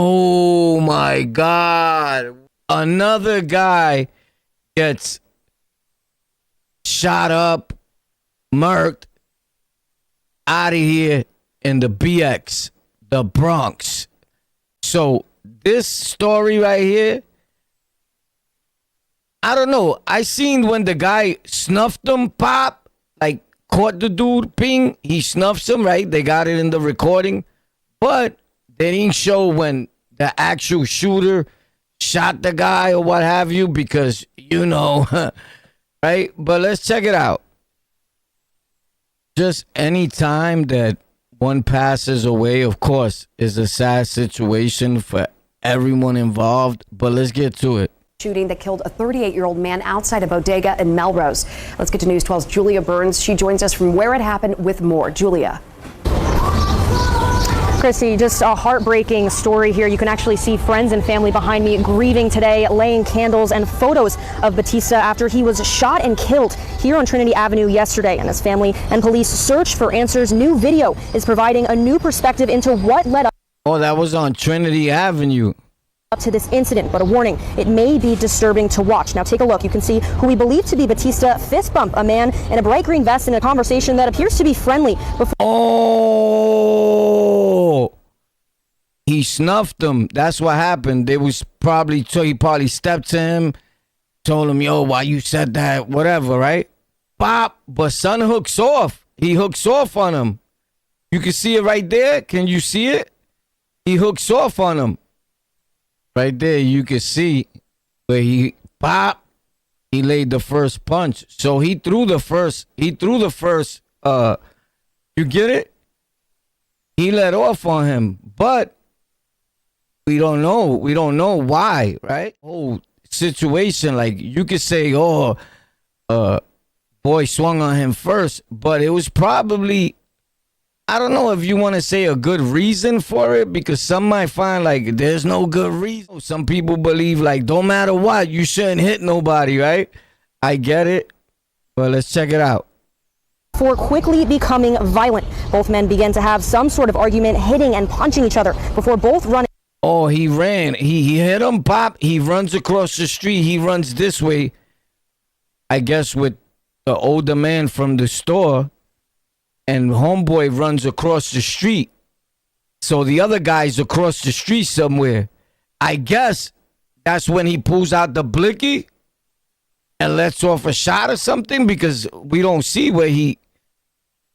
Oh my God. Another guy gets shot up, murked, out of here in the BX, the Bronx. So this story right here, I don't know. I seen when the guy snuffed him, pop, like caught the dude, ping. He snuffs him, right? They got it in the recording. But they didn't show when the actual shooter shot the guy or what have you because, you know, right? But let's check it out. Just any time that one passes away, of course, is a sad situation for everyone involved. But let's get to it. Shooting that killed a 38-year-old man outside a bodega in Melrose. Let's get to News 12's Julia Burns. She joins us from where it happened with more. Julia. Christy, just a heartbreaking story here. You can actually see friends and family behind me grieving today, laying candles and photos of Batista after he was shot and killed here on Trinity Avenue yesterday. And as family and police search for answers, new video is providing a new perspective into what led up. Oh, that was on Trinity Avenue. Up to this incident, but a warning, it may be disturbing to watch. Now take a look. You can see who we believe to be Batista fist bump a man in a bright green vest in a conversation that appears to be friendly. Oh, he snuffed him. That's what happened. They was probably, so he probably stepped to him, told him, yo, why you said that, whatever, right? Pop, but son hooks off. He hooks off on him. You can see it right there. Can you see it? He hooks off on him. Right there, you can see where he pop. He laid the first punch. So he threw the first. You get it? He let off on him, but we don't know. We don't know why, right? Whole situation, like you could say, boy swung on him first, but it was probably, I don't know if you want to say a good reason for it, because some might find like there's no good reason. Some people believe like don't matter what, you shouldn't hit nobody, right? I get it, but let's check it out. For quickly becoming violent, both men began to have some sort of argument, hitting and punching each other before both running. Oh, he ran. He hit him, pop. He runs across the street. He runs this way, I guess, with the older man from the store. And homeboy runs across the street. So the other guy's across the street somewhere. I guess that's when he pulls out the blicky and lets off a shot or something, because we don't see where he...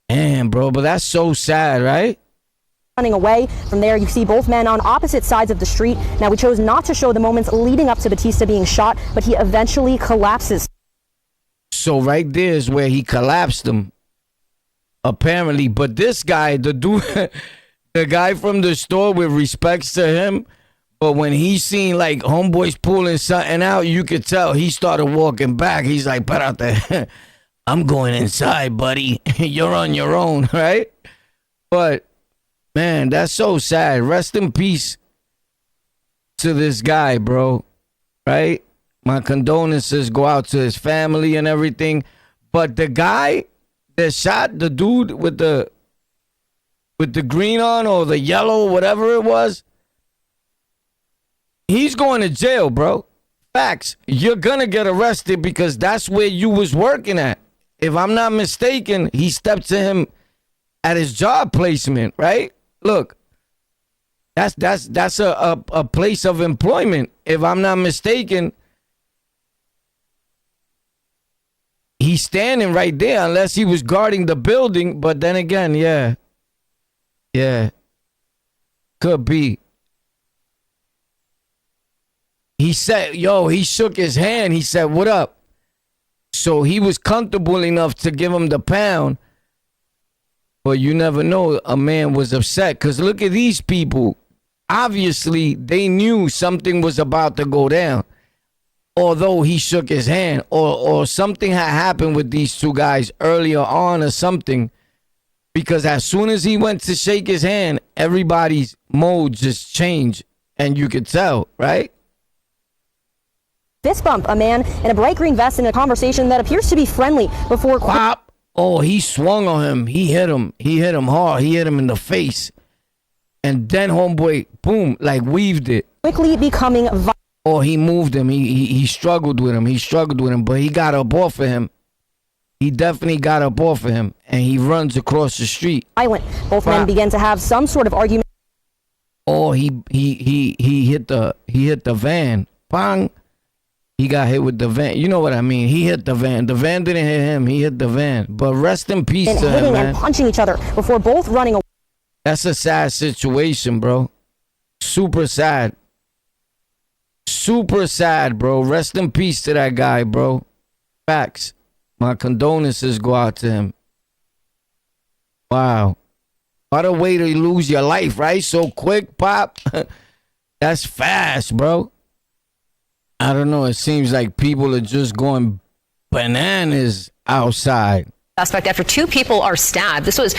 Damn, bro, but that's so sad, right? Running away. From there, you see both men on opposite sides of the street. Now, we chose not to show the moments leading up to Batista being shot, but he eventually collapses. So right there is where he collapsed him. Apparently, but this guy, the dude, the guy from the store, with respects to him, but when he seen like homeboys pulling something out, you could tell he started walking back. He's like, "Put out there, I'm going inside, buddy. You're on your own, right?" But man, that's so sad. Rest in peace to this guy, bro. Right? My condolences go out to his family and everything. But the guy that shot the dude with the green on, or the yellow, whatever it was, he's going to jail, bro. Facts. You're gonna get arrested because that's where you was working at. If I'm not mistaken, he stepped to him at his job placement, right? Look, that's a place of employment. If I'm not mistaken, he's standing right there, unless he was guarding the building. But then again, yeah, could be. He said, he shook his hand. He said, "What up?" So he was comfortable enough to give him the pound. But you never know, a man was upset. Because look at these people. Obviously, they knew something was about to go down. Although he shook his hand, or something had happened with these two guys earlier on or something, because as soon as he went to shake his hand, everybody's mode just changed, and you could tell, right? Fist bump a man in a bright green vest in a conversation that appears to be friendly before... Pop! Oh, he swung on him. He hit him. He hit him hard. He hit him in the face. And then homeboy, boom, like weaved it. Quickly becoming Or he moved him. He struggled with him. He struggled with him, but he got up off of him. He definitely got up off of him, and he runs across the street. violent. Both men began to have some sort of argument. Oh, he hit the van. Bang. He got hit with the van. You know what I mean? He hit the van. The van didn't hit him. He hit the van. But rest in peace And to him, hitting man. and punching each other before both running away. That's a sad situation, bro. Super sad. Super sad, bro. Rest in peace to that guy, bro. Facts. My condolences go out to him. Wow. What a way to lose your life, right? So quick, Pop. That's fast, bro. I don't know. It seems like people are just going bananas outside. Suspect after 2 people are stabbed. This was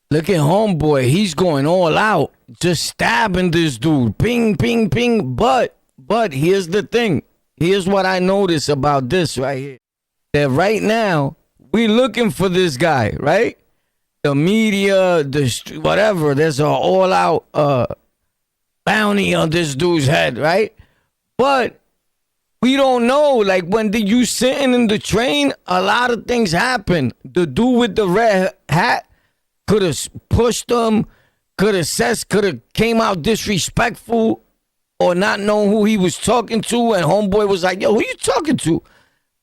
Look at homeboy. He's going all out. Just stabbing this dude. Ping, ping, ping. But here's the thing. Here's what I notice about this right here. That right now, we looking for this guy, right? The media, whatever. There's an all-out bounty on this dude's head, right? But we don't know. Like when you sitting in the train, a lot of things happen. The dude with the red hat could have pushed him, could have came out disrespectful or not knowing who he was talking to, and homeboy was like, yo, who you talking to?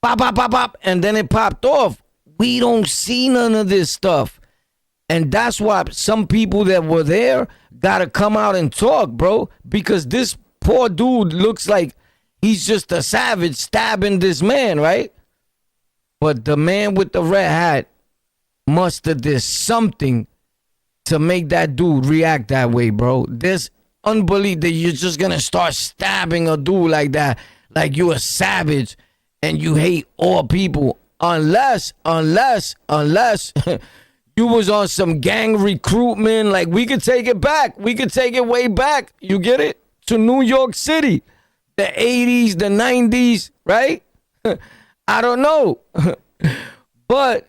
Pop, pop, pop, pop, and then it popped off. We don't see none of this stuff. And that's why some people that were there gotta come out and talk, bro, because this poor dude looks like he's just a savage stabbing this man, right? But the man with the red hat must have did something to make that dude react that way, bro. This unbelief that you're just gonna start stabbing a dude like that, like you a savage and you hate all people, unless you was on some gang recruitment. Like we could take it back. We could take it way back. You get it? To New York City, the 80s, the 90s, right? I don't know. But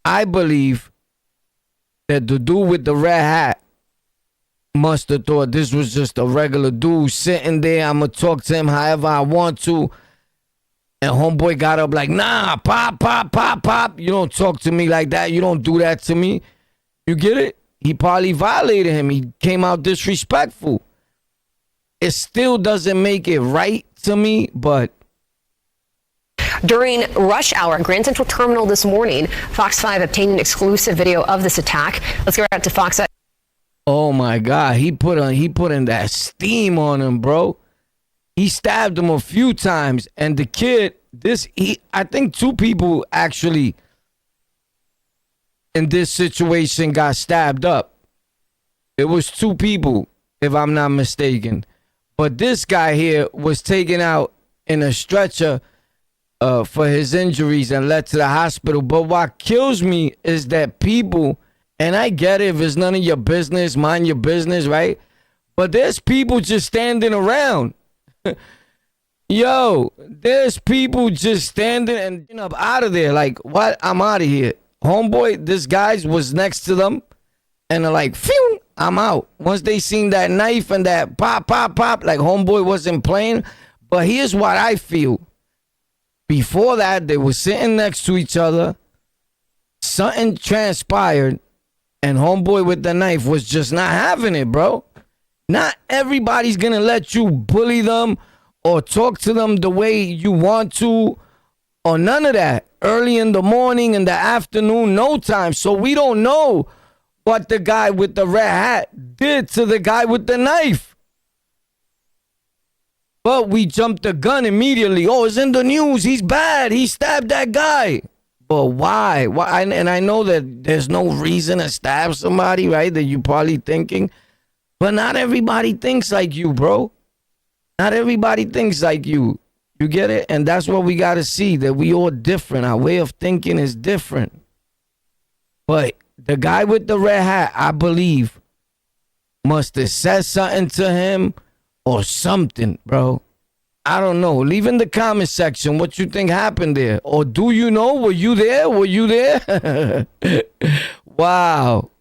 I believe that the dude with the red hat must have thought this was just a regular dude sitting there. I'm going to talk to him however I want to. And homeboy got up like, nah, pop, pop, pop, pop. You don't talk to me like that. You don't do that to me. You get it? He probably violated him. He came out disrespectful. It still doesn't make it right to me, but during rush hour at Grand Central Terminal this morning. Fox 5 obtained an exclusive video of this attack. Let's go out to Fox. Oh my God, he put in that steam on him, bro. He stabbed him a few times, and the kid, I think 2 people actually in this situation got stabbed up. It was 2 people, if I'm not mistaken. But this guy here was taken out in a stretcher for his injuries and led to the hospital. But what kills me is that people, and I get it, if it's none of your business, mind your business, right? But there's people just standing around. Yo, there's people just standing and up out of there. Like, what? I'm out of here. Homeboy, this guy was next to them, and they're like, phew, I'm out. Once they seen that knife and that pop, pop, pop, like homeboy wasn't playing. But here's what I feel. Before that, they were sitting next to each other. Something transpired, and homeboy with the knife was just not having it, bro. Not everybody's gonna let you bully them or talk to them the way you want to, or none of that. Early in the morning, in the afternoon, no time. So we don't know what the guy with the red hat did to the guy with the knife. But we jumped the gun immediately. Oh, it's in the news. He's bad. He stabbed that guy. But why? Why? And I know that there's no reason to stab somebody, right? That you're probably thinking. But not everybody thinks like you, bro. Not everybody thinks like you. You get it? And that's what we got to see, that we all different. Our way of thinking is different. But the guy with the red hat, I believe, must have said something to him or something, bro. I don't know. Leave in the comment section what you think happened there. Or do you know? Were you there? Were you there? Wow.